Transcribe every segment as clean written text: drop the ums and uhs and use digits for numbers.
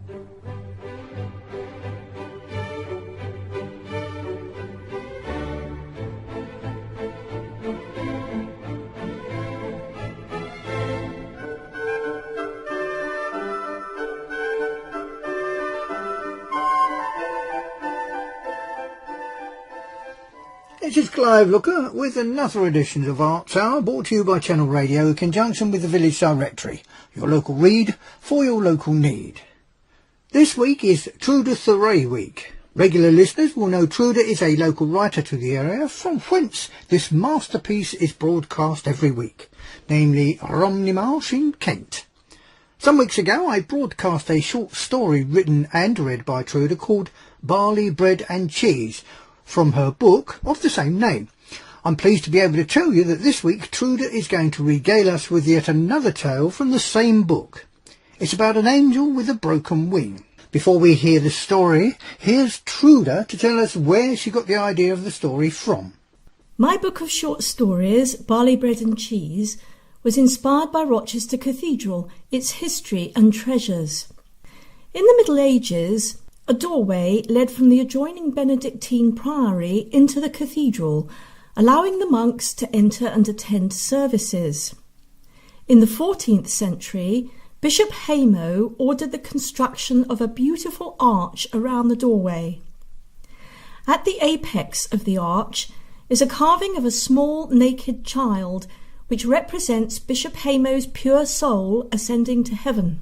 This is Clive Looker with another edition of Arts Hour, brought to you by Channel Radio in conjunction with the Village Directory, your local read for your local need. This week is Truda Thurai week. Regular listeners will know Truda is a local writer to the area, from whence this masterpiece is broadcast every week, namely Romneymarsh in Kent. Some weeks ago I broadcast a short story written and read by Truda called Barley, Bread and Cheese, from her book of the same name. I'm pleased to be able to tell you that this week Truda is going to regale us with yet another tale from the same book. It's about an angel with a broken wing. Before we hear the story, here's Truda to tell us where she got the idea of the story from. My book of short stories, Barley, Bread and Cheese, was inspired by Rochester Cathedral, its history and treasures. In the Middle Ages, a doorway led from the adjoining Benedictine priory into the cathedral, allowing the monks to enter and attend services. In the 14th century, Bishop Ennio ordered the construction of a beautiful arch around the doorway. At the apex of the arch is a carving of a small naked child, which represents Bishop Ennio's pure soul ascending to heaven.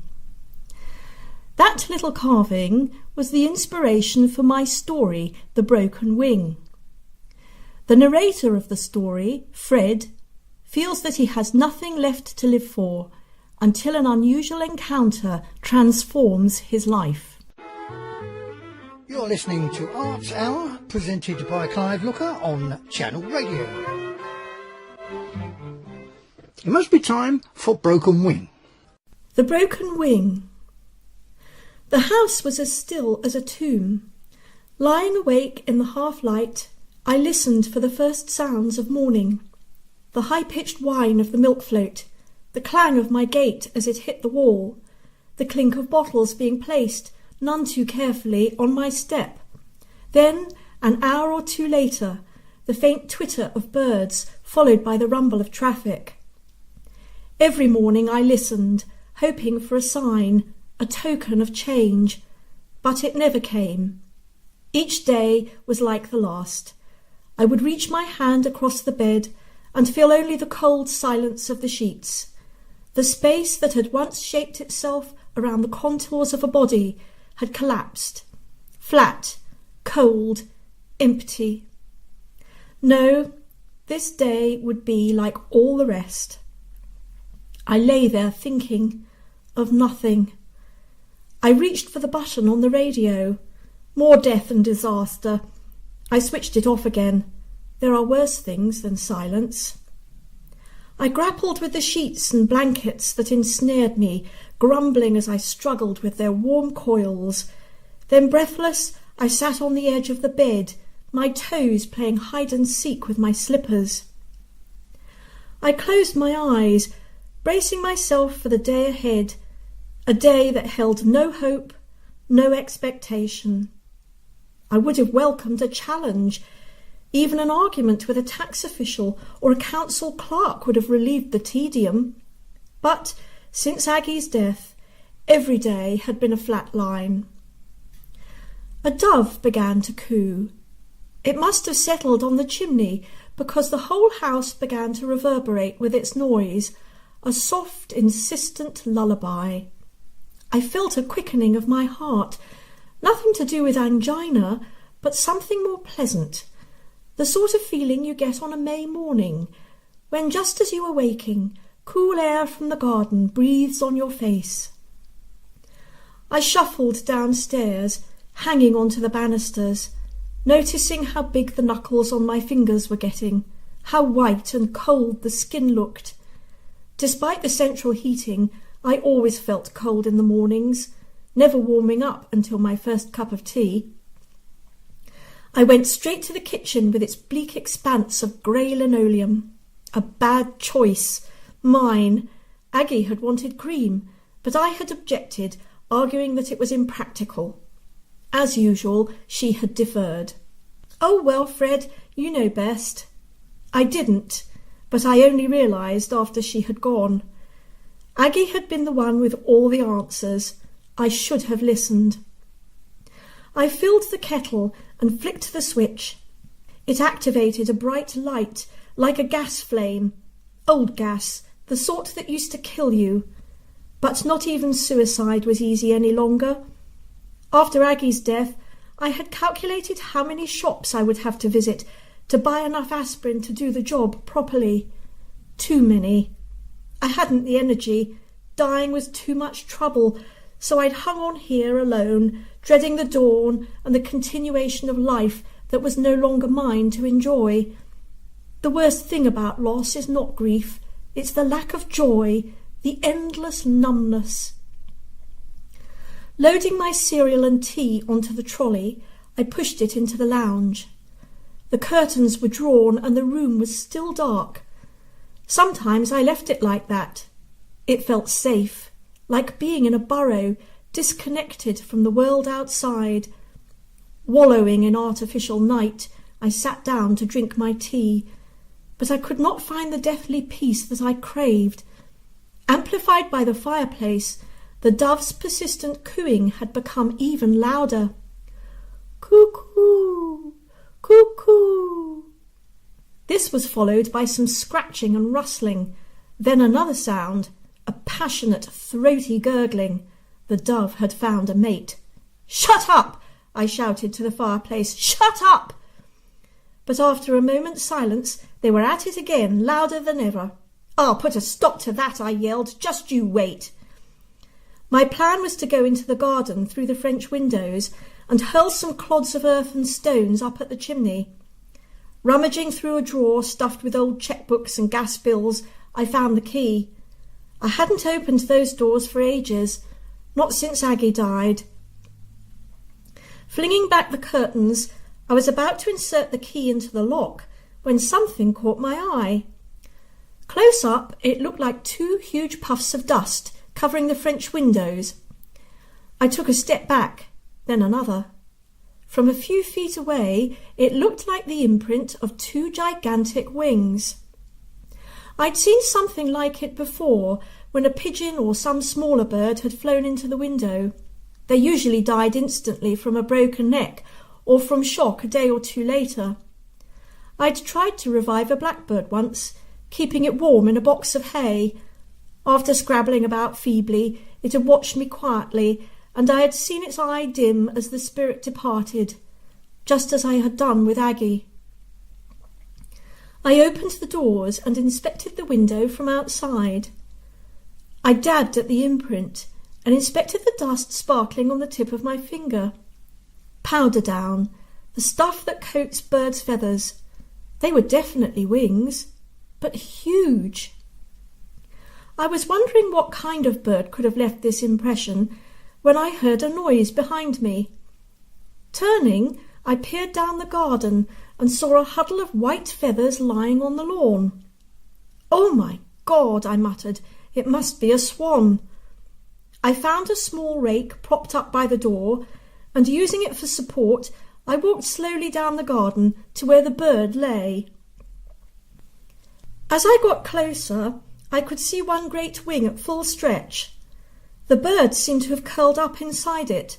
That little carving was the inspiration for my story, The Broken Wing. The narrator of the story, Fred, feels that he has nothing left to live for until an unusual encounter transforms his life. You're listening to Arts Hour, presented by Clive Looker on Channel Radio. It must be time for Broken Wing. The Broken Wing. The house was as still as a tomb. Lying awake in the half-light, I listened for the first sounds of morning. The high-pitched whine of the milk float, the clang of my gate as it hit the wall, the clink of bottles being placed, none too carefully, on my step. Then, an hour or two later, the faint twitter of birds, followed by the rumble of traffic. Every morning I listened, hoping for a sign, a token of change, but it never came. Each day was like the last. I would reach my hand across the bed and feel only the cold silence of the sheets. The space that had once shaped itself around the contours of a body had collapsed, flat, cold, empty. No, this day would be like all the rest. I lay there thinking of nothing. I reached for the button on the radio. More death and disaster. I switched it off again. There are worse things than silence. I grappled with the sheets and blankets that ensnared me, grumbling as I struggled with their warm coils. Then, breathless, I sat on the edge of the bed, my toes playing hide-and-seek with my slippers. I closed my eyes, bracing myself for the day ahead, a day that held no hope, no expectation. I would have welcomed a challenge. Even an argument with a tax official or a council clerk would have relieved the tedium. But since Aggie's death, every day had been a flat line. A dove began to coo. It must have settled on the chimney, because the whole house began to reverberate with its noise, a soft, insistent lullaby. I felt a quickening of my heart, nothing to do with angina, but something more pleasant, the sort of feeling you get on a May morning, when just as you are waking, cool air from the garden breathes on your face. I shuffled downstairs, hanging onto the banisters, noticing how big the knuckles on my fingers were getting, how white and cold the skin looked. Despite the central heating, I always felt cold in the mornings, never warming up until my first cup of tea. I went straight to the kitchen with its bleak expanse of grey linoleum. A bad choice. Mine. Aggie had wanted cream, but I had objected, arguing that it was impractical. As usual, she had deferred. "Oh, well, Fred, you know best." I didn't, but I only realised after she had gone. Aggie had been the one with all the answers. I should have listened. I filled the kettle and flicked the switch. It activated a bright light, like a gas flame. Old gas, the sort that used to kill you. But not even suicide was easy any longer. After Aggie's death, I had calculated how many shops I would have to visit to buy enough aspirin to do the job properly. Too many. I hadn't the energy. Dying was too much trouble, so I'd hung on here alone, dreading the dawn and the continuation of life that was no longer mine to enjoy. The worst thing about loss is not grief, it's the lack of joy, the endless numbness. Loading my cereal and tea onto the trolley, I pushed it into the lounge. The curtains were drawn and the room was still dark. Sometimes I left it like that. It felt safe, like being in a burrow, disconnected from the world outside. Wallowing in artificial night, I sat down to drink my tea, but I could not find the deathly peace that I craved. Amplified by the fireplace, the dove's persistent cooing had become even louder. Cuckoo! Cuckoo! This was followed by some scratching and rustling, then another sound, a passionate, throaty gurgling. The dove had found a mate. "Shut up!" I shouted to the fireplace. "Shut up!" But after a moment's silence, they were at it again, louder than ever. "I'll put a stop to that," I yelled. "Just you wait." My plan was to go into the garden through the French windows and hurl some clods of earth and stones up at the chimney. Rummaging through a drawer stuffed with old checkbooks and gas bills, I found the key. I hadn't opened those doors for ages, not since Aggie died. Flinging back the curtains, I was about to insert the key into the lock when something caught my eye. Close up, it looked like two huge puffs of dust covering the French windows. I took a step back, then another. From a few feet away, it looked like the imprint of two gigantic wings. I'd seen something like it before, when a pigeon or some smaller bird had flown into the window. They usually died instantly from a broken neck or from shock a day or two later. I'd tried to revive a blackbird once, keeping it warm in a box of hay. After scrabbling about feebly, it had watched me quietly, and I had seen its eye dim as the spirit departed, just as I had done with Aggie. I opened the doors and inspected the window from outside. I dabbed at the imprint and inspected the dust sparkling on the tip of my finger. Powder down, the stuff that coats birds' feathers. They were definitely wings, but huge. I was wondering what kind of bird could have left this impression when I heard a noise behind me. Turning, I peered down the garden and saw a huddle of white feathers lying on the lawn. "Oh, my God," I muttered, "it must be a swan." I found a small rake propped up by the door, and using it for support, I walked slowly down the garden to where the bird lay. As I got closer, I could see one great wing at full stretch. The bird seemed to have curled up inside it.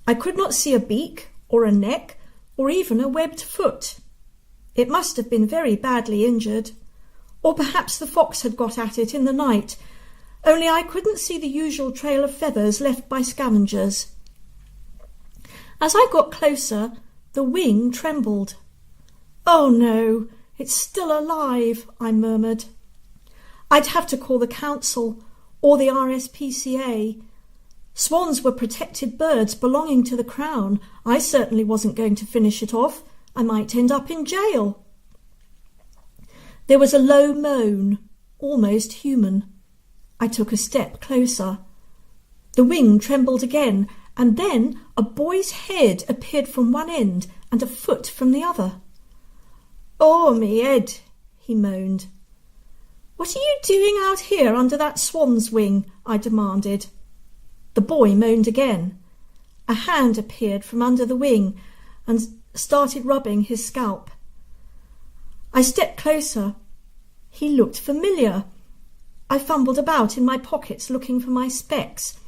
I could not see a beak or a neck or even a webbed foot. It must have been very badly injured. Or perhaps the fox had got at it in the night, only I couldn't see the usual trail of feathers left by scavengers. As I got closer, the wing trembled. "Oh no, it's still alive," I murmured. I'd have to call the council or the RSPCA. Swans were protected birds belonging to the Crown. I certainly wasn't going to finish it off. I might end up in jail. There was a low moan, almost human. I took a step closer. The wing trembled again, and then a boy's head appeared from one end and a foot from the other. "Oh, me head," he moaned. "What are you doing out here under that swan's wing?" I demanded. The boy moaned again. A hand appeared from under the wing and started rubbing his scalp. I stepped closer. He looked familiar. I fumbled about in my pockets looking for my specs.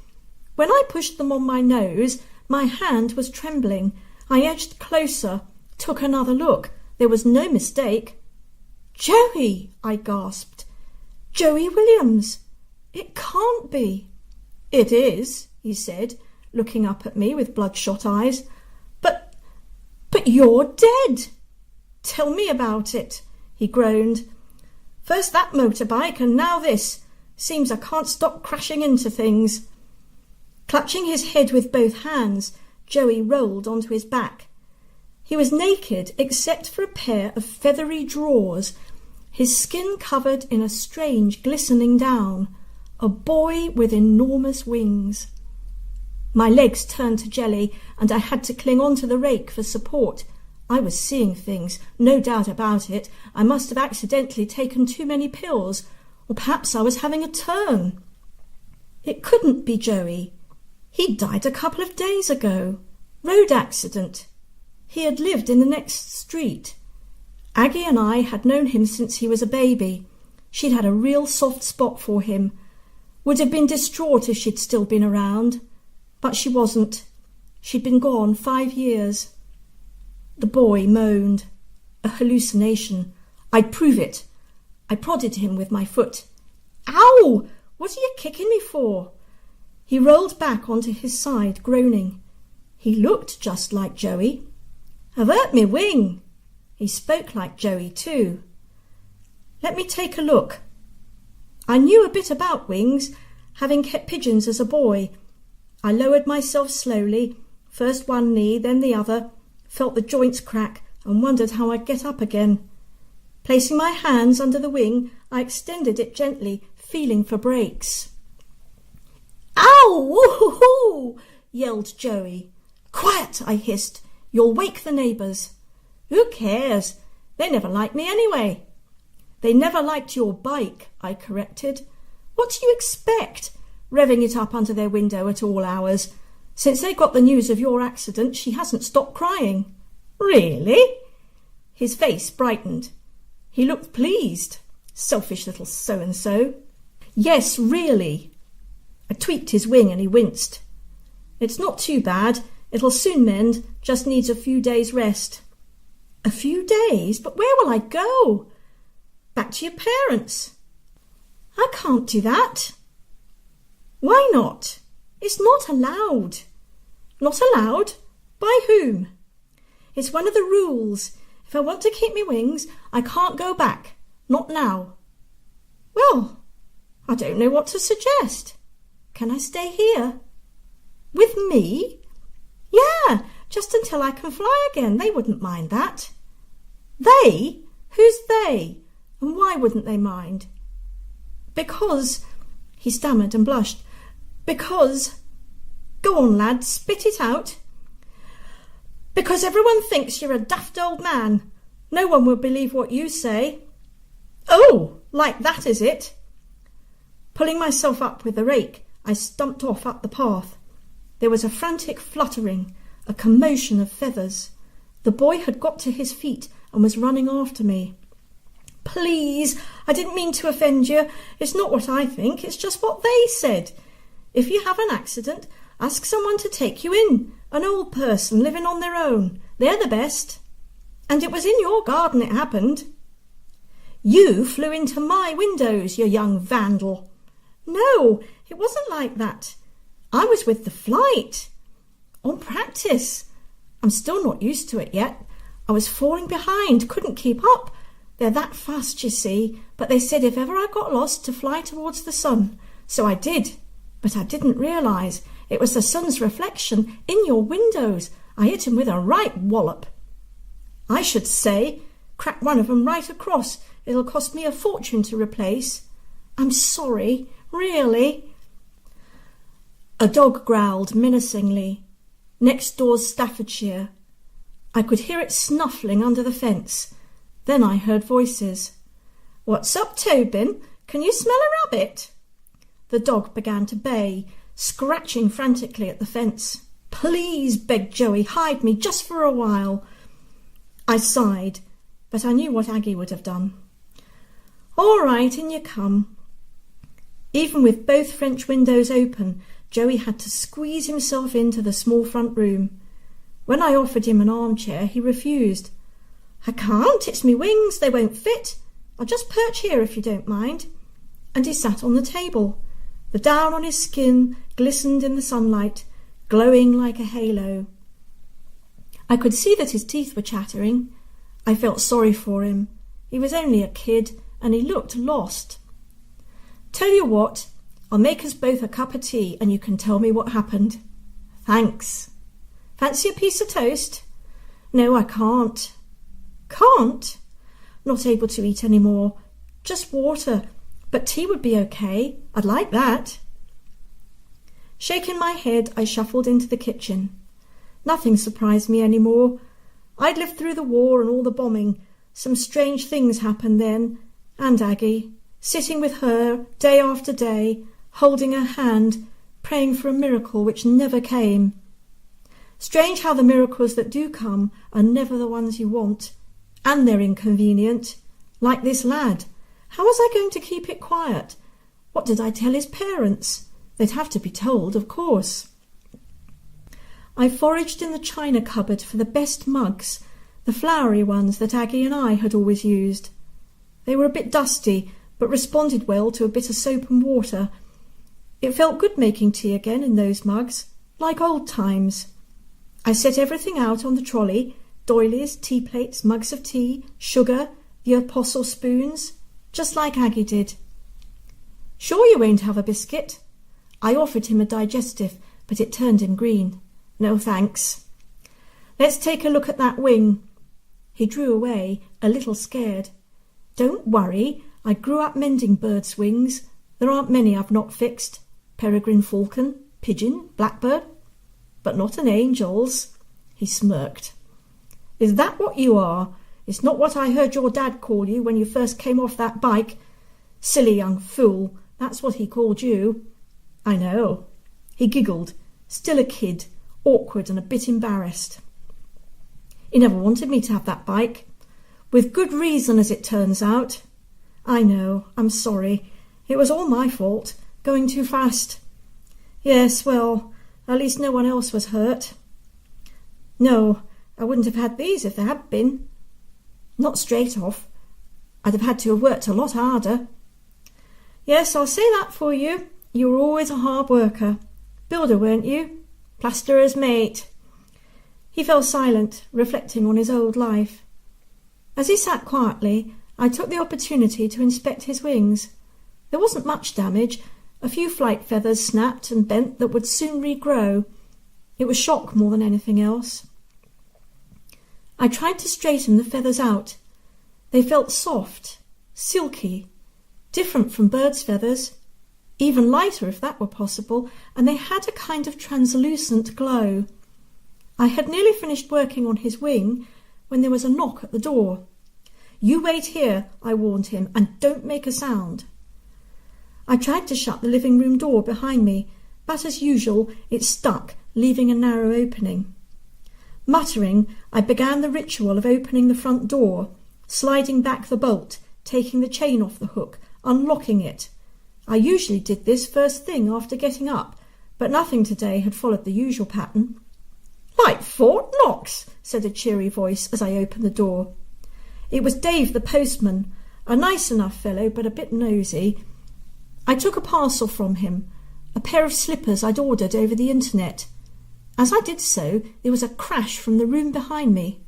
When I pushed them on my nose, my hand was trembling. I edged closer, took another look. There was no mistake. "Joey!" I gasped. "Joey Williams! It can't be." "It is," he said, looking up at me with bloodshot eyes. But you're dead." "Tell me about it," he groaned. "First that motorbike and now this. Seems I can't stop crashing into things." Clutching his head with both hands, Joey rolled onto his back. He was naked except for a pair of feathery drawers, his skin covered in a strange glistening down, a boy with enormous wings. My legs turned to jelly, and I had to cling on to the rake for support. I was seeing things, no doubt about it. I must have accidentally taken too many pills, or perhaps I was having a turn. It couldn't be Joey. He'd died a couple of days ago. Road accident. He had lived in the next street. Aggie and I had known him since he was a baby. She'd had a real soft spot for him. Would have been distraught if she'd still been around. But she wasn't. She'd been gone 5 years. The boy moaned. A hallucination. I'd prove it. I prodded him with my foot. "Ow! What are you kicking me for?" He rolled back onto his side, groaning. He looked just like Joey. "I've hurt me wing." He spoke like Joey too. "Let me take a look." I knew a bit about wings, having kept pigeons as a boy. I lowered myself slowly, first one knee, then the other, felt the joints crack and wondered how I'd get up again. Placing my hands under the wing, I extended it gently, feeling for brakes. "Ow! Woo-hoo-hoo!" yelled Joey. "Quiet!" I hissed. "You'll wake the neighbours." "Who cares? They never liked me anyway." "They never liked your bike," I corrected. "What do you expect? Revving it up under their window at all hours. Since they got the news of your accident, she hasn't stopped crying." "Really?" His face brightened. He looked pleased. Selfish little so-and-so. "Yes, really." I tweaked his wing and he winced. "It's not too bad. It'll soon mend. Just needs a few days' rest." "A few days? But where will I go?" "Back to your parents." "I can't do that." "Why not?" "It's not allowed." "Not allowed? By whom?" "It's one of the rules. If I want to keep me wings, I can't go back. Not now." "Well, I don't know what to suggest. Can I stay here?" "With me?" "Yeah, just until I can fly again. They wouldn't mind that." "They? Who's they? And why wouldn't they mind?" "Because," he stammered and blushed, "because—" "Go on, lad, spit it out." "Because everyone thinks you're a daft old man. No one will believe what you say." "Oh, like that, is it?" Pulling myself up with the rake, I stumped off up the path. There was a frantic fluttering, a commotion of feathers. The boy had got to his feet and was running after me. "Please, I didn't mean to offend you. It's not what I think, it's just what they said. If you have an accident, ask someone to take you in, an old person living on their own. They're the best. And it was in your garden it happened." "You flew into my windows, you young vandal." "No, it wasn't like that. I was with the flight. On practice. I'm still not used to it yet. I was falling behind, couldn't keep up. They're that fast, you see, but they said if ever I got lost to fly towards the sun. So I did, but I didn't realise it was the sun's reflection in your windows. I hit him with a right wallop. I should say, crack one of 'em right across. It'll cost me a fortune to replace. I'm sorry, really." A dog growled menacingly. Next door's Staffordshire. I could hear it snuffling under the fence. Then I heard voices. "What's up, Tobin? Can you smell a rabbit?" The dog began to bay, scratching frantically at the fence. "Please," begged Joey, "hide me just for a while." I sighed, but I knew what Aggie would have done. "All right, in you come." Even with both French windows open, Joey had to squeeze himself into the small front room. When I offered him an armchair, he refused. "I can't, it's me wings, they won't fit. I'll just perch here if you don't mind." And he sat on the table. The down on his skin glistened in the sunlight, glowing like a halo. I could see that his teeth were chattering. I felt sorry for him. He was only a kid, and he looked lost. "Tell you what, I'll make us both a cup of tea, and you can tell me what happened." "Thanks." "Fancy a piece of toast?" "No, I can't." "Can't?" "Not able to eat any more. Just water. But tea would be okay. I'd like that." Shaking my head, I shuffled into the kitchen. Nothing surprised me any more. I'd lived through the war and all the bombing. Some strange things happened then. And Aggie, sitting with her day after day, holding her hand, praying for a miracle which never came. Strange how the miracles that do come are never the ones you want. And they're inconvenient. Like this lad. How was I going to keep it quiet? What did I tell his parents? They'd have to be told, of course. I foraged in the china cupboard for the best mugs, the flowery ones that Aggie and I had always used. They were a bit dusty, but responded well to a bit of soap and water. It felt good making tea again in those mugs, like old times. I set everything out on the trolley, doilies, tea plates, mugs of tea, sugar, the apostle spoons, just like Aggie did. "Sure you won't have a biscuit?" I offered him a digestive, but it turned him green. "No, thanks." "Let's take a look at that wing." He drew away, a little scared. "Don't worry, I grew up mending birds' wings. There aren't many I've not fixed. Peregrine falcon, pigeon, blackbird, but not an angel's." He smirked. "Is that what you are? It's not what I heard your dad call you when you first came off that bike. Silly young fool, that's what he called you." "I know." He giggled, still a kid, awkward and a bit embarrassed. "He never wanted me to have that bike. With good reason, as it turns out." "I know, I'm sorry. It was all my fault, going too fast." "Yes, well, at least no one else was hurt." "No, I wouldn't have had these if there had been. Not straight off. I'd have had to have worked a lot harder." "Yes, I'll say that for you. You were always a hard worker. Builder, weren't you? Plasterer's mate." He fell silent, reflecting on his old life. As he sat quietly, I took the opportunity to inspect his wings. There wasn't much damage. A few flight feathers snapped and bent that would soon regrow. It was shock more than anything else. I tried to straighten the feathers out. They felt soft, silky, different from birds' feathers, even lighter if that were possible, and they had a kind of translucent glow. I had nearly finished working on his wing when there was a knock at the door. "You wait here," I warned him, "and don't make a sound." I tried to shut the living room door behind me, but as usual it stuck, leaving a narrow opening. Muttering, I began the ritual of opening the front door, sliding back the bolt, taking the chain off the hook, unlocking it. I usually did this first thing after getting up, but nothing today had followed the usual pattern. "Like Fort Knox," said a cheery voice as I opened the door. It was Dave the postman, a nice enough fellow but a bit nosy. I took a parcel from him, a pair of slippers I'd ordered over the internet. As I did so, there was a crash from the room behind me.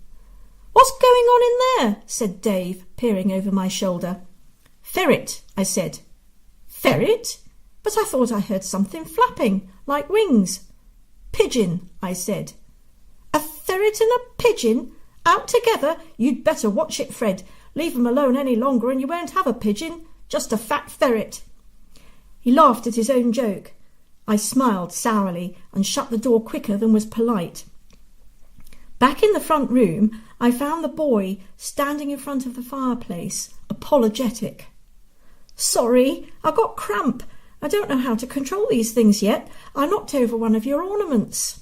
"What's going on in there?" said Dave, peering over my shoulder. "Ferret," I said. "Ferret? But I thought I heard something flapping, like wings." "Pigeon," I said. "A ferret and a pigeon? Out together? You'd better watch it, Fred. Leave 'em alone any longer and you won't have a pigeon, just a fat ferret." He laughed at his own joke. I smiled sourly and shut the door quicker than was polite. Back in the front room, I found the boy standing in front of the fireplace, apologetic. "Sorry, I got cramp. I don't know how to control these things yet. I knocked over one of your ornaments."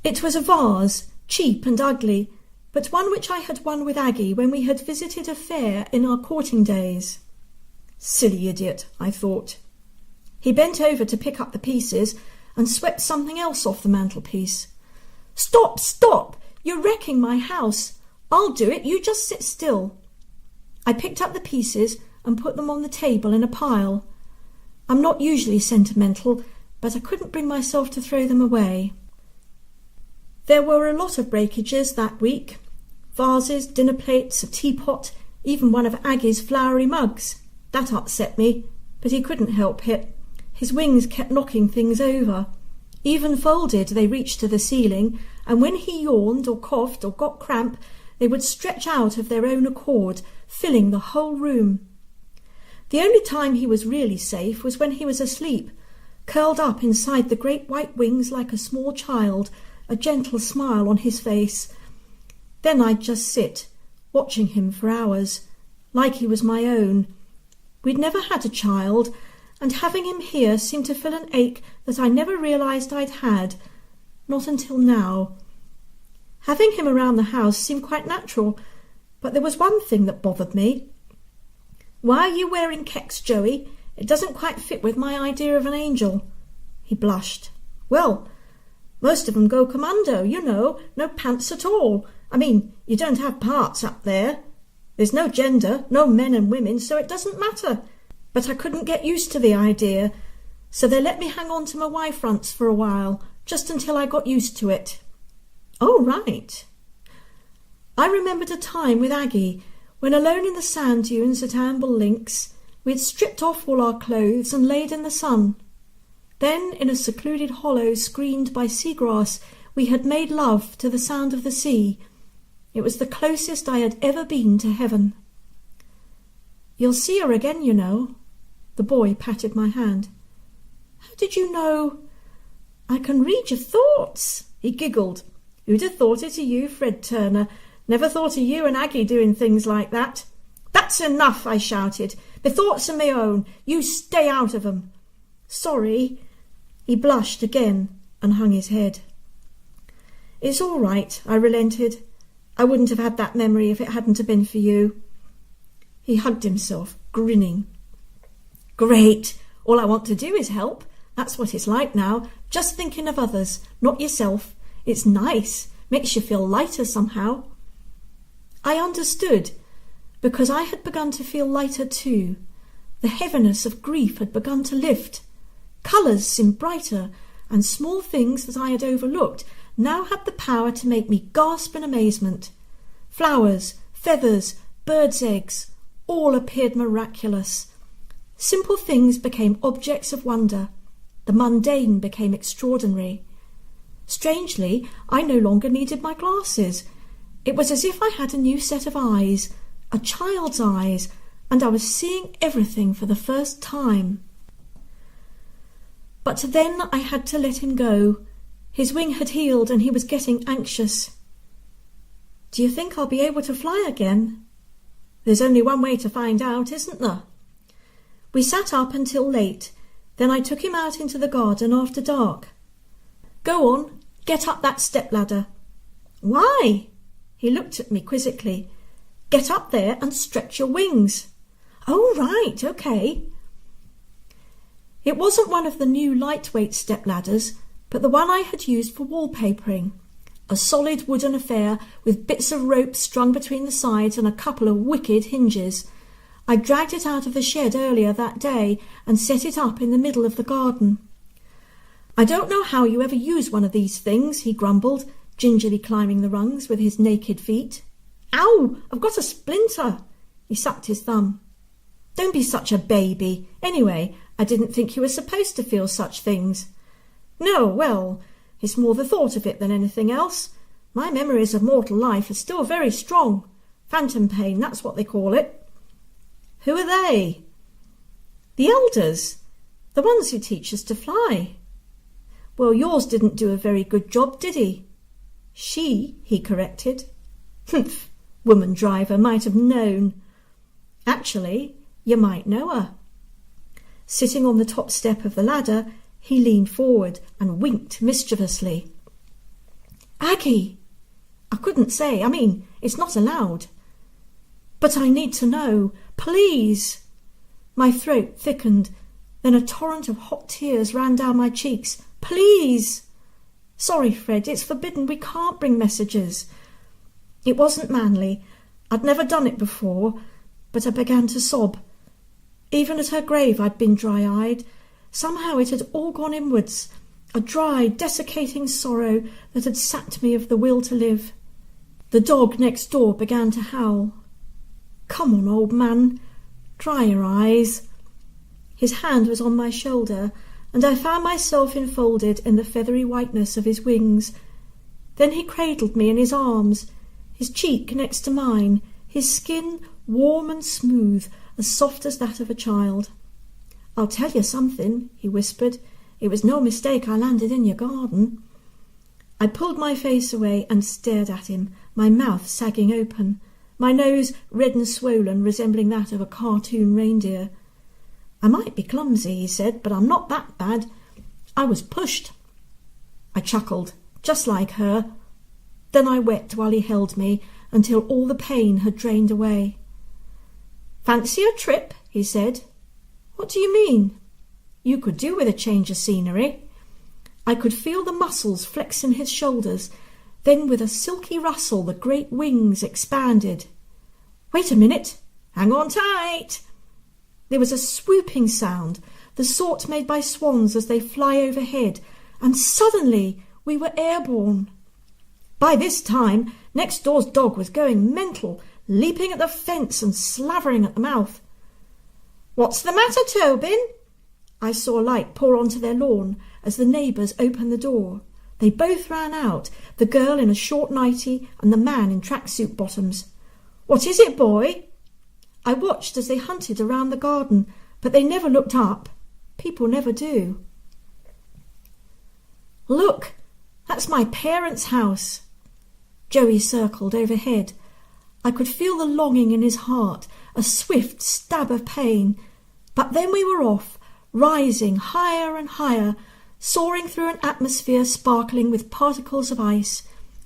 It was a vase, cheap and ugly, but one which I had won with Aggie when we had visited a fair in our courting days. Silly idiot, I thought. He bent over to pick up the pieces and swept something else off the mantelpiece. "Stop, stop! You're wrecking my house. I'll do it, you just sit still." I picked up the pieces and put them on the table in a pile. I'm not usually sentimental, but I couldn't bring myself to throw them away. There were a lot of breakages that week. Vases, dinner plates, a teapot, even one of Aggie's flowery mugs. That upset me, but he couldn't help it. His wings kept knocking things over. Even folded, they reached to the ceiling, and when he yawned or coughed or got cramp, they would stretch out of their own accord, filling the whole room. The only time he was really safe was when he was asleep, curled up inside the great white wings like a small child, a gentle smile on his face. Then I'd just sit, watching him for hours, like he was my own. We'd never had a child, and having him here seemed to fill an ache that I never realised I'd had, not until now. Having him around the house seemed quite natural, but there was one thing that bothered me. "Why are you wearing kecks, Joey? It doesn't quite fit with my idea of an angel." He blushed. "Well, most of 'em go commando, you know, no pants at all. I mean, you don't have parts up there. There's no gender, no men and women, so it doesn't matter. But I couldn't get used to the idea, so they let me hang on to my Y-fronts for a while, just until I got used to it." "Oh, right." I remembered a time with Aggie when, alone in the sand dunes at Amble Links, we had stripped off all our clothes and laid in the sun. Then, in a secluded hollow screened by seagrass, we had made love to the sound of the sea. It was the closest I had ever been to heaven. "You'll see her again, you know." The boy patted my hand. "How did you know?" "I can read your thoughts." He giggled. "Who'd have thought it of you, Fred Turner? Never thought of you and Aggie doing things like that." "That's enough," I shouted. "My thoughts are my own. You stay out of 'em." "Sorry." He blushed again and hung his head. "It's all right," I relented. "I wouldn't have had that memory if it hadn't have been for you." He hugged himself, grinning. "Great! All I want to do is help. That's what it's like now, just thinking of others, not yourself. It's nice, makes you feel lighter somehow." I understood, because I had begun to feel lighter too. The heaviness of grief had begun to lift. Colours seemed brighter, and small things that I had overlooked now had the power to make me gasp in amazement. Flowers, feathers, birds' eggs, all appeared miraculous. Simple things became objects of wonder. The mundane became extraordinary. Strangely, I no longer needed my glasses. It was as if I had a new set of eyes, a child's eyes, and I was seeing everything for the first time. But then I had to let him go. His wing had healed and he was getting anxious. "Do you think I'll be able to fly again?" "There's only one way to find out, isn't there?" We sat up until late. Then I took him out into the garden after dark. "Go on, get up that step-ladder." "Why?" He looked at me quizzically. "Get up there and stretch your wings." "Oh, right, okay." It wasn't one of the new lightweight step-ladders, but the one I had used for wallpapering. A solid wooden affair with bits of rope strung between the sides and a couple of wicked hinges. I dragged it out of the shed earlier that day and set it up in the middle of the garden. "I don't know how you ever use one of these things," he grumbled, gingerly climbing the rungs with his naked feet. "Ow! I've got a splinter!" He sucked his thumb. "Don't be such a baby. Anyway, I didn't think you were supposed to feel such things." "No, well, it's more the thought of it than anything else. My memories of mortal life are still very strong. Phantom pain, that's what they call it." "Who are they?" "The elders. The ones who teach us to fly." "Well, yours didn't do a very good job, did he?" "She," he corrected. "Humph, woman driver might have known." "Actually, you might know her." Sitting on the top step of the ladder, he leaned forward and winked mischievously. "Aggie!" I couldn't say. It's not allowed. "But I need to know. Please!" My throat thickened. Then a torrent of hot tears ran down my cheeks. "Please!" "Sorry, Fred, it's forbidden. We can't bring messages." It wasn't manly. I'd never done it before, but I began to sob. Even at her grave I'd been dry-eyed. Somehow it had all gone inwards, a dry, desiccating sorrow that had sapped me of the will to live. The dog next door began to howl. "Come on, old man, dry your eyes." His hand was on my shoulder, and I found myself enfolded in the feathery whiteness of his wings. Then he cradled me in his arms, his cheek next to mine, his skin warm and smooth, as soft as that of a child. "I'll tell you something," he whispered. "It was no mistake I landed in your garden." I pulled my face away and stared at him, my mouth sagging open, my nose red and swollen, resembling that of a cartoon reindeer. "I might be clumsy," he said, "but I'm not that bad. I was pushed." I chuckled, just like her. Then I wept while he held me, until all the pain had drained away. "Fancy a trip?" he said. "What do you mean?" "You could do with a change of scenery." I could feel the muscles flex in his shoulders. Then with a silky rustle the great wings expanded. "Wait a minute. Hang on tight." There was a swooping sound, the sort made by swans as they fly overhead, and suddenly we were airborne. By this time, next door's dog was going mental, leaping at the fence and slavering at the mouth. "What's the matter, Tobin?" I saw light pour onto their lawn as the neighbours opened the door. They both ran out, the girl in a short nightie and the man in tracksuit bottoms. "What is it, boy?" I watched as they hunted around the garden, but they never looked up. People never do. "Look, that's my parents' house." Joey circled overhead. I could feel the longing in his heart, a swift stab of pain. But then we were off, rising higher and higher, soaring through an atmosphere sparkling with particles of ice.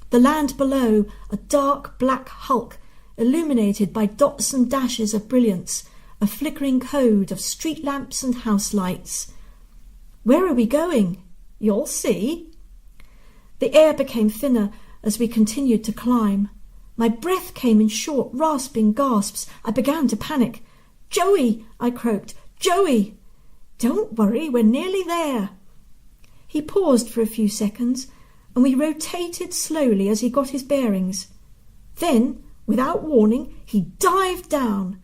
The land below, a dark black hulk, illuminated by dots and dashes of brilliance, a flickering code of street lamps and house lights. "Where are we going?" "You'll see." The air became thinner as we continued to climb. My breath came in short, rasping gasps. I began to panic. "Joey!" I croaked. "Joey!" "Don't worry, we're nearly there." He paused for a few seconds, and we rotated slowly as he got his bearings. Then, without warning, he dived down.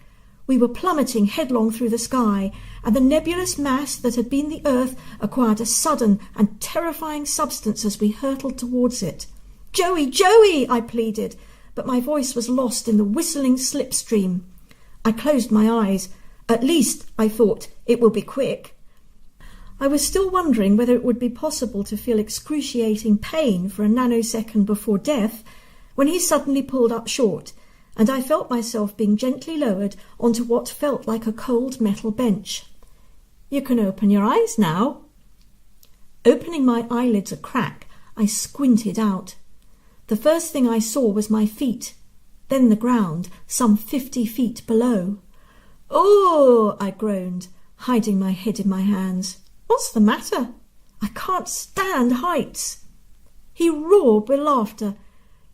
We were plummeting headlong through the sky, and the nebulous mass that had been the earth acquired a sudden and terrifying substance as we hurtled towards it. "Joey, Joey!" I pleaded, but my voice was lost in the whistling slipstream. I closed my eyes. At least, I thought, it will be quick. I was still wondering whether it would be possible to feel excruciating pain for a nanosecond before death, when he suddenly pulled up short, and I felt myself being gently lowered onto what felt like a cold metal bench. "You can open your eyes now." Opening my eyelids a crack, I squinted out. The first thing I saw was my feet, then the ground, some 50 feet below. "Oh!" I groaned, hiding my head in my hands. "What's the matter?" "I can't stand heights." He roared with laughter.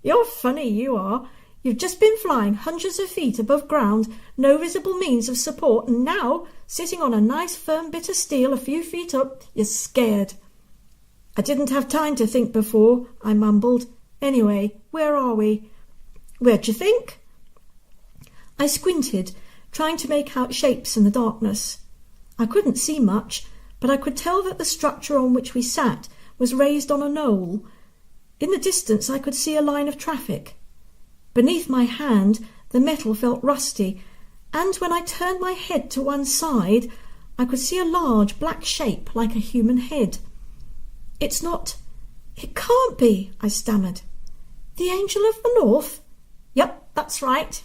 "You're funny, you are. You've just been flying hundreds of feet above ground, no visible means of support, and now, sitting on a nice firm bit of steel a few feet up, you're scared." "I didn't have time to think before," I mumbled. "Anyway, where are we?" "Where'd you think?" I squinted, trying to make out shapes in the darkness. I couldn't see much, but I could tell that the structure on which we sat was raised on a knoll. In the distance I could see a line of traffic. Beneath my hand the metal felt rusty, and when I turned my head to one side I could see a large black shape like a human head. "It's not... it can't be," I stammered. "The Angel of the North?" "Yep, that's right."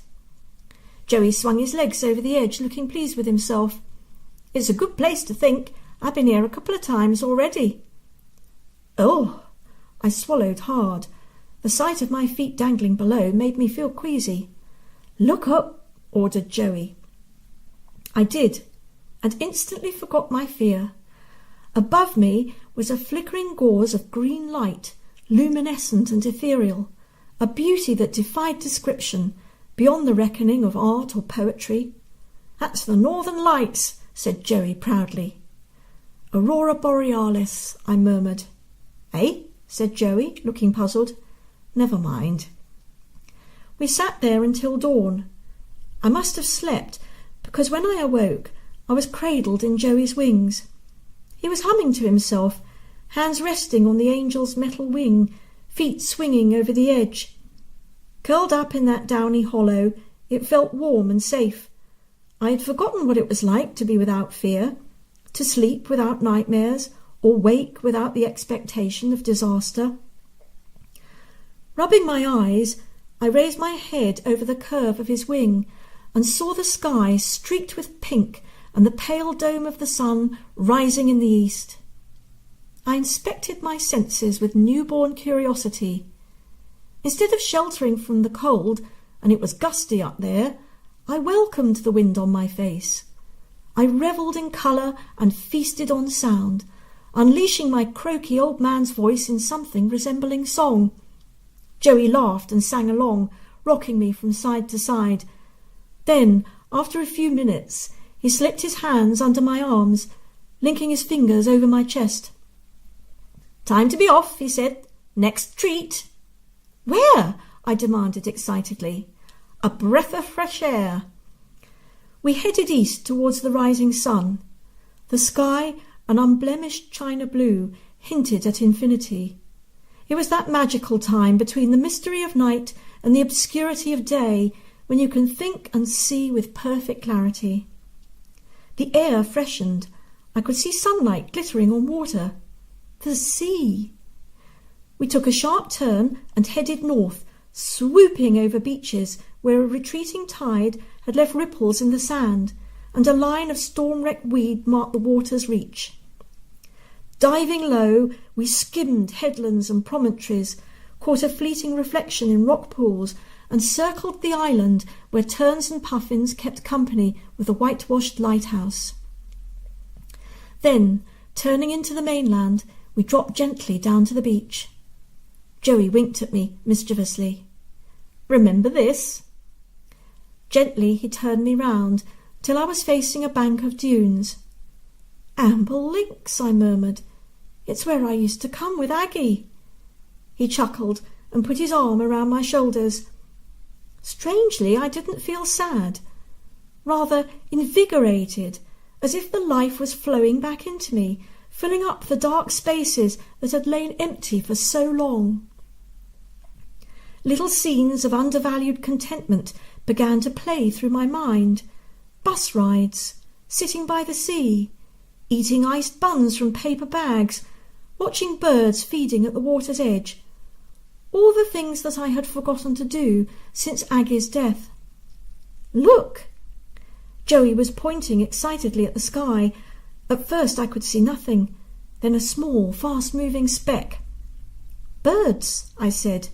Joey swung his legs over the edge, looking pleased with himself. It's a good place to think. I've been here a couple of times already. Oh! I swallowed hard. The sight of my feet dangling below made me feel queasy. "Look up," ordered Joey. I did, and instantly forgot my fear. Above me was a flickering gauze of green light, luminescent and ethereal, a beauty that defied description, beyond the reckoning of art or poetry. "That's the Northern Lights," said Joey proudly. "Aurora Borealis," I murmured. "Eh?" said Joey, looking puzzled. "Never mind." We sat there until dawn. I must have slept, because when I awoke, I was cradled in Joey's wings. He was humming to himself, hands resting on the angel's metal wing, feet swinging over the edge. Curled up in that downy hollow, it felt warm and safe. I had forgotten what it was like to be without fear, to sleep without nightmares, or wake without the expectation of disaster. Rubbing my eyes, I raised my head over the curve of his wing and saw the sky streaked with pink and the pale dome of the sun rising in the east. I inspected my senses with newborn curiosity. Instead of sheltering from the cold, and it was gusty up there, I welcomed the wind on my face. I revelled in colour and feasted on sound, unleashing my croaky old man's voice in something resembling song. Joey laughed and sang along, rocking me from side to side. Then, after a few minutes, he slipped his hands under my arms, linking his fingers over my chest. "Time to be off," he said. "Next treat." "Where?" I demanded excitedly. "A breath of fresh air." We headed east towards the rising sun. The sky, an unblemished china blue, hinted at infinity. It was that magical time between the mystery of night and the obscurity of day when you can think and see with perfect clarity. The air freshened. I could see sunlight glittering on water. The sea! We took a sharp turn and headed north, swooping over beaches where a retreating tide had left ripples in the sand, and a line of storm-wrecked weed marked the water's reach. Diving low, we skimmed headlands and promontories, caught a fleeting reflection in rock pools, and circled the island where terns and puffins kept company with the whitewashed lighthouse. Then, turning into the mainland, we dropped gently down to the beach. Joey winked at me mischievously. "Remember this?" Gently he turned me round till I was facing a bank of dunes. "Amble Links," I murmured. "It's where I used to come with Aggie." He chuckled and put his arm around my shoulders. Strangely, I didn't feel sad, rather invigorated, as if the life was flowing back into me, filling up the dark spaces that had lain empty for so long. Little scenes of undervalued contentment began to play through my mind. Bus rides, sitting by the sea, eating iced buns from paper bags, watching birds feeding at the water's edge. All the things that I had forgotten to do since Aggie's death. "Look!" Joey was pointing excitedly at the sky. At first I could see nothing, then a small, fast-moving speck. "Birds," I said.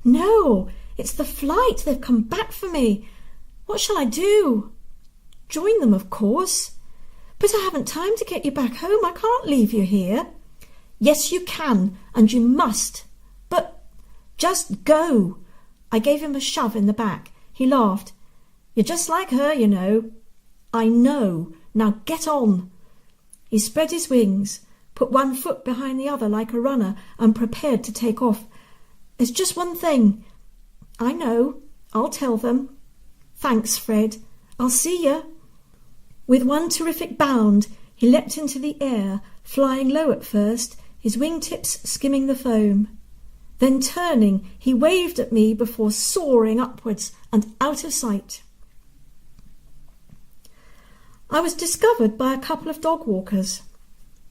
"No, it's the flight. They've come back for me. What shall I do?" "Join them, of course." "But I haven't time to get you back home. I can't leave you here." "Yes, you can, and you must. But just go." I gave him a shove in the back. He laughed. "You're just like her, you know." "I know. Now get on." He spread his wings, put one foot behind the other like a runner, and prepared to take off. "There's just one thing." "I know. I'll tell them." "Thanks, Fred. I'll see ya." With one terrific bound, he leapt into the air, flying low at first, his wingtips skimming the foam. Then turning, he waved at me before soaring upwards and out of sight. I was discovered by a couple of dog walkers.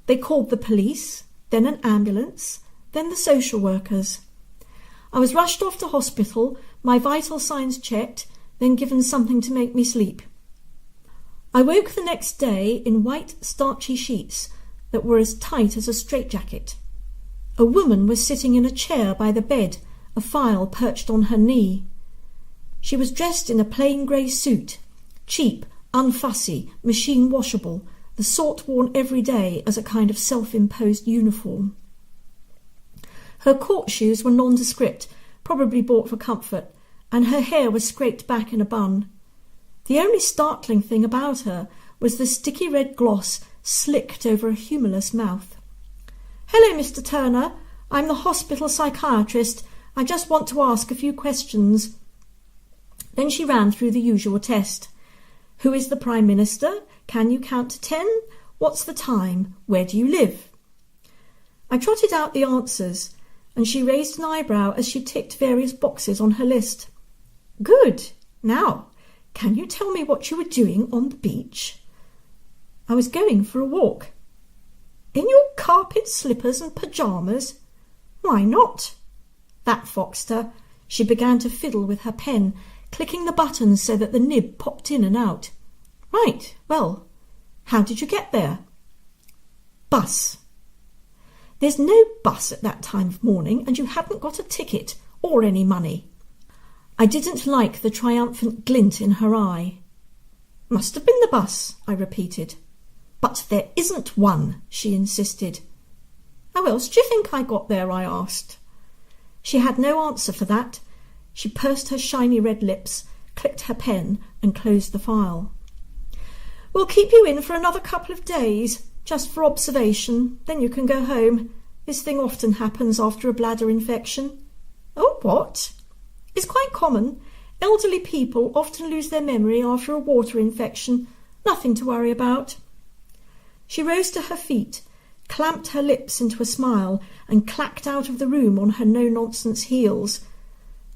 They called the police, then an ambulance, then the social workers. I was rushed off to hospital, my vital signs checked, then given something to make me sleep. I woke the next day in white starchy sheets that were as tight as a straitjacket. A woman was sitting in a chair by the bed, a file perched on her knee. She was dressed in a plain grey suit, cheap, unfussy, machine washable, the sort worn every day as a kind of self-imposed uniform. Her court shoes were nondescript, probably bought for comfort, and her hair was scraped back in a bun. The only startling thing about her was the sticky red gloss slicked over a humourless mouth. "Hello, Mr. Turner. I'm the hospital psychiatrist. I just want to ask a few questions." Then she ran through the usual test. "Who is the Prime Minister? Can you count to 10? What's the time? Where do you live?" I trotted out the answers, and she raised an eyebrow as she ticked various boxes on her list. "Good. Now, can you tell me what you were doing on the beach?" "I was going for a walk." "In your carpet slippers and pyjamas?" "Why not?" That foxed her. She began to fiddle with her pen, clicking the buttons so that the nib popped in and out. "Right, well, how did you get there?" "Bus." "There's no bus at that time of morning, and you hadn't got a ticket or any money." I didn't like the triumphant glint in her eye. "Must have been the bus," I repeated. "But there isn't one," she insisted. "How else do you think I got there?" I asked. She had no answer for that. She pursed her shiny red lips, clicked her pen, and closed the file. "We'll keep you in for another couple of days, just for observation. Then you can go home. This thing often happens after a bladder infection." "Oh, what?" "It's quite common. Elderly people often lose their memory after a water infection. Nothing to worry about." She rose to her feet, clamped her lips into a smile, and clacked out of the room on her no-nonsense heels.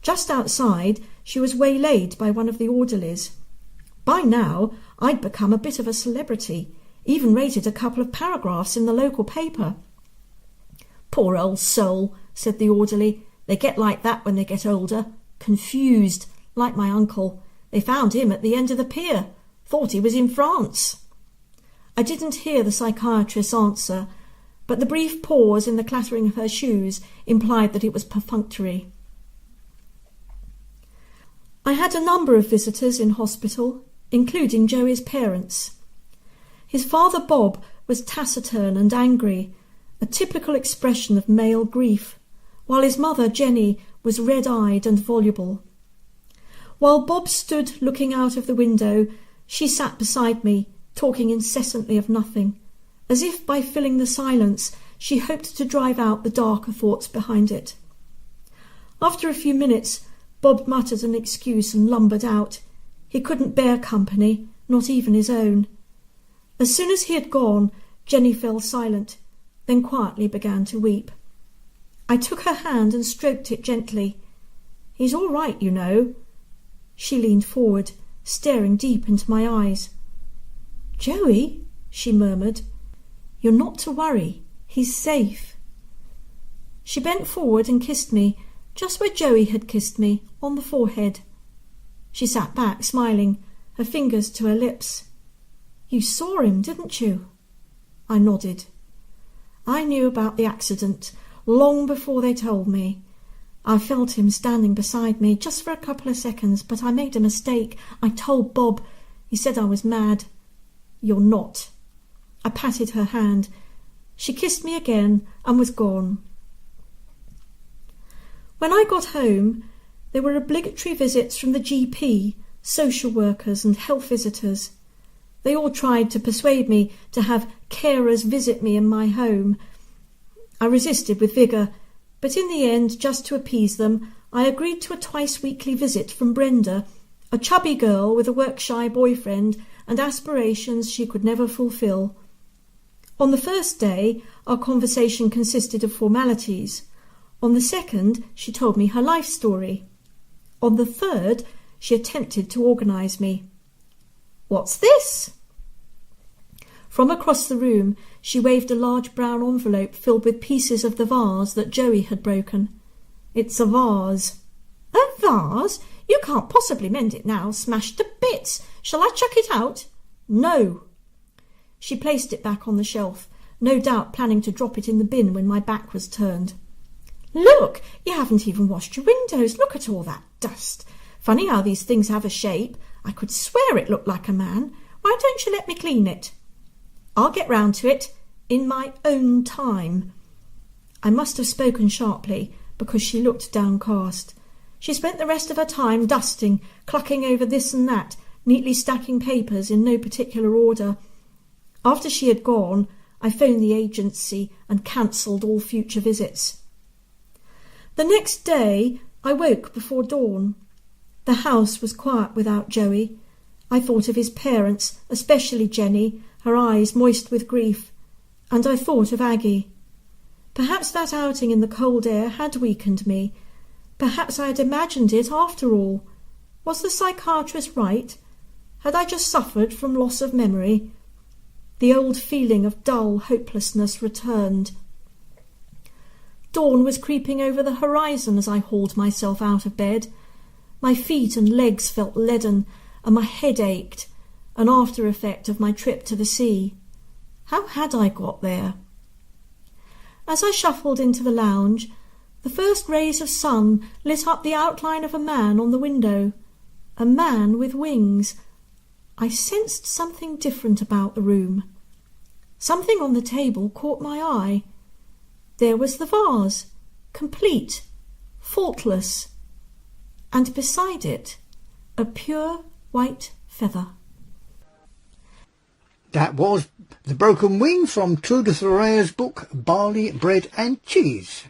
Just outside, she was waylaid by one of the orderlies. By now, I'd become a bit of a celebrity, even rated a couple of paragraphs in the local paper. "Poor old soul," said the orderly. "They get like that when they get older. Confused, like my uncle. They found him at the end of the pier. Thought he was in France." I didn't hear the psychiatrist's answer, but the brief pause in the clattering of her shoes implied that it was perfunctory. I had a number of visitors in hospital, including Joey's parents. His father Bob was taciturn and angry, a typical expression of male grief, while his mother Jenny was red-eyed and voluble. While Bob stood looking out of the window, she sat beside me, talking incessantly of nothing, as if by filling the silence she hoped to drive out the darker thoughts behind it. After a few minutes, Bob muttered an excuse and lumbered out. He couldn't bear company, not even his own. As soon as he had gone, Jenny fell silent, then quietly began to weep. I took her hand and stroked it gently. "He's all right, you know." She leaned forward, staring deep into my eyes. "Joey," she murmured, "you're not to worry. He's safe." She bent forward and kissed me, just where Joey had kissed me, on the forehead. She sat back, smiling, her fingers to her lips. "You saw him, didn't you?" I nodded. I knew about the accident long before they told me. I felt him standing beside me just for a couple of seconds, but I made a mistake. I told Bob. He said I was mad. "You're not." I patted her hand. She kissed me again and was gone. When I got home, there were obligatory visits from the GP, social workers and health visitors. They all tried to persuade me to have carers visit me in my home. I resisted with vigour, but in the end, just to appease them, I agreed to a twice-weekly visit from Brenda, a chubby girl with a work-shy boyfriend and aspirations she could never fulfil. On the first day, our conversation consisted of formalities. On the second, she told me her life story. On the third, she attempted to organise me. "What's this?" From across the room, she waved a large brown envelope filled with pieces of the vase that Joey had broken. "It's a vase." "A vase? You can't possibly mend it now. Smashed to bits. Shall I chuck it out?" No. She placed it back on the shelf, no doubt planning to drop it in the bin when my back was turned. Look, you haven't even washed your windows. Look at all that dust. Funny how these things have a shape. I could swear it looked like a man. Why don't you let me clean it? I'll get round to it in my own time. I must have spoken sharply, because she looked downcast. She spent the rest of her time dusting, clucking over this and that, neatly stacking papers in no particular order. After she had gone, I phoned the agency and cancelled all future visits. The next day I woke before dawn. The house was quiet without Joey. I thought of his parents, especially Jenny, her eyes moist with grief, and I thought of Aggie. Perhaps that outing in the cold air had weakened me. Perhaps I had imagined it after all. Was the psychiatrist right? Had I just suffered from loss of memory? The old feeling of dull hopelessness returned. Dawn was creeping over the horizon as I hauled myself out of bed. My feet and legs felt leaden, and my head ached, an after effect of my trip to the sea. How had I got there? As I shuffled into the lounge, the first rays of sun lit up the outline of a man on the window. A man with wings. I sensed something different about the room. Something on the table caught my eye. There was the vase, complete, faultless, and beside it, a pure white feather. That was The Broken Wing from Truda Thurai's book Barley, Bread and Cheese.